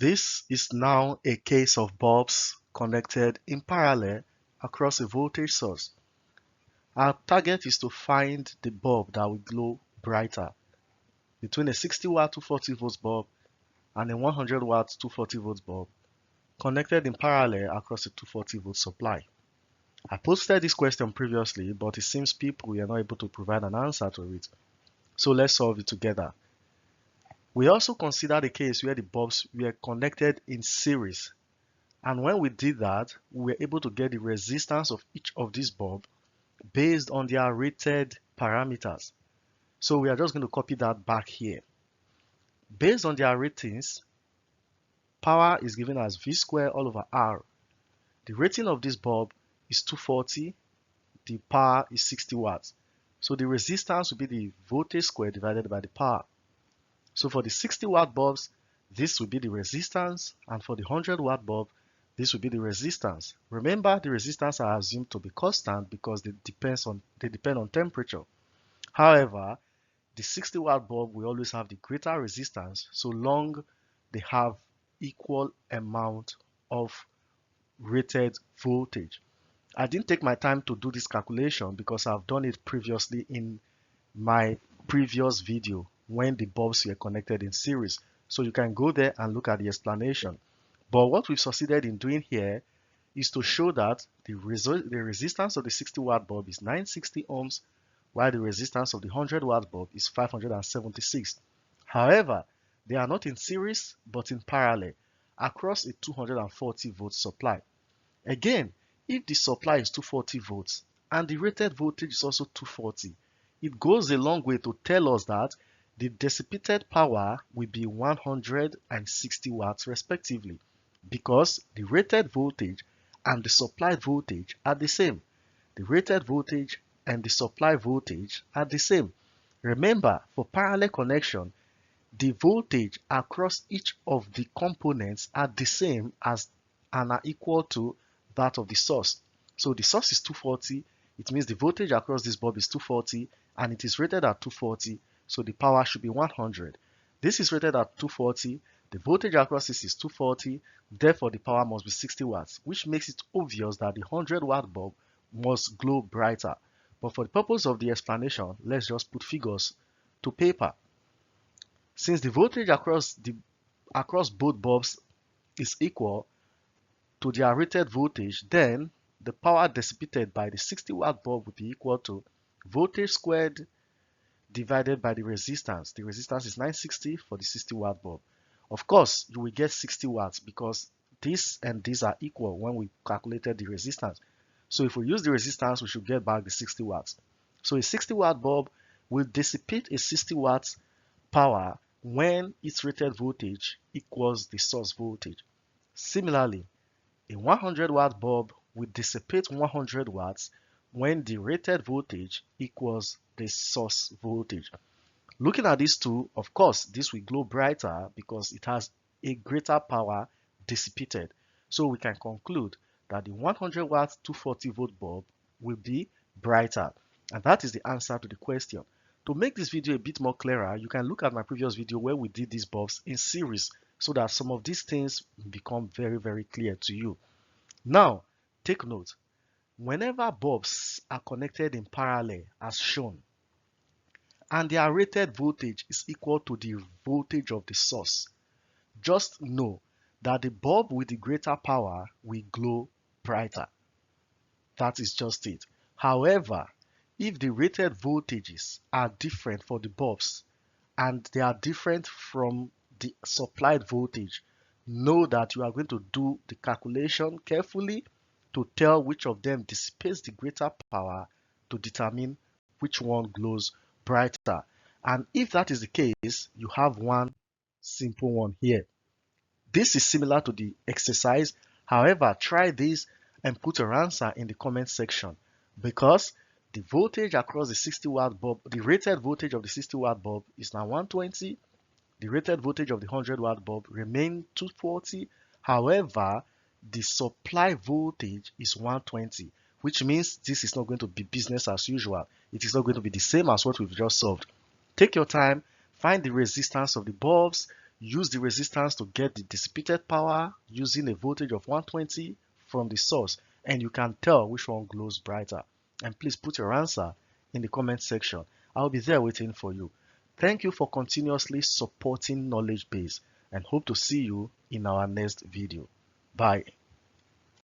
This is now a case of bulbs connected in parallel across a voltage source. Our target is to find the bulb that will glow brighter between a 60 watt 240 volts bulb and a 100 watt 240 volts bulb connected in parallel across a 240 volt supply. I posted this question previously, but it seems people were not able to provide an answer to it. So let's solve it together. We also considered a case where the bulbs were connected in series. And when we did that, we were able to get the resistance of each of these bulbs based on their rated parameters. So we are just going to copy that back here. Based on their ratings, power is given as V squared all over R. The rating of this bulb is 240, the power is 60 watts. So the resistance will be the voltage squared divided by the power. So for the 60 watt bulbs, this will be the resistance, and for the 100 watt bulb, this will be the resistance. Remember, the resistance are assumed to be constant because they depend on temperature. However, the 60 watt bulb will always have the greater resistance so long they have equal amount of rated voltage. I didn't take my time to do this calculation because I've done it previously in my previous video when the bulbs were connected in series. So you can go there and look at the explanation. But what we've succeeded in doing here is to show that the resistance of the 60 watt bulb is 960 ohms, while the resistance of the 100 watt bulb is 576. However, they are not in series but in parallel across a 240 volt supply. Again, if the supply is 240 volts and the rated voltage is also 240, it goes a long way to tell us that the dissipated power will be 160 watts respectively, because the rated voltage and the supplied voltage are the same. The rated voltage and the supply voltage are the same. Remember, for parallel connection, the voltage across each of the components are the same as and are equal to that of the source. So the source is 240, it means the voltage across this bulb is 240 and it is rated at 240, so the power should be 100. This is rated at 240, the voltage across this is 240, therefore the power must be 60 watts, which makes it obvious that the 100 watt bulb must glow brighter. But for the purpose of the explanation, let's just put figures to paper. Since the voltage across both bulbs is equal to their rated voltage, then the power dissipated by the 60 watt bulb will be equal to voltage squared divided by the resistance. The resistance is 960 for the 60 watt bulb. Of course, you will get 60 watts because this and these are equal when we calculated the resistance. So if we use the resistance, we should get back the 60 watts. So a 60 watt bulb will dissipate a 60 watts power when its rated voltage equals the source voltage. Similarly, a 100 watt bulb will dissipate 100 watts when the rated voltage equals the source voltage. Looking at these two, of course, this will glow brighter because it has a greater power dissipated. So we can conclude that the 100 watt 240 volt bulb will be brighter. And that is the answer to the question. To make this video a bit more clearer, you can look at my previous video where we did these bulbs in series so that some of these things become very clear to you. Now, take note. Whenever bulbs are connected in parallel as shown, and their rated voltage is equal to the voltage of the source, just know that the bulb with the greater power will glow brighter. That is just it. However, if the rated voltages are different for the bulbs and they are different from the supplied voltage, know that you are going to do the calculation carefully to tell which of them dissipates the greater power to determine which one glows brighter. And if that is the case, you have one simple one here. This is similar to the exercise. However, try this and put your answer in the comment section, because the voltage across the 60 watt bulb, the rated voltage of the 60 watt bulb is now 120. The rated voltage of the 100 watt bulb remains 240. However, the supply voltage is 120, which means this is not going to be business as usual. It is not going to be the same as what we've just solved. Take your time, find the resistance of the bulbs, Use the resistance to get the dissipated power using a voltage of 120 from the source, and you can tell which one glows brighter. And please put your answer in the comment section. I'll be there waiting for you. Thank you for continuously supporting Knowledge Base, and hope to see you in our next video. Bye.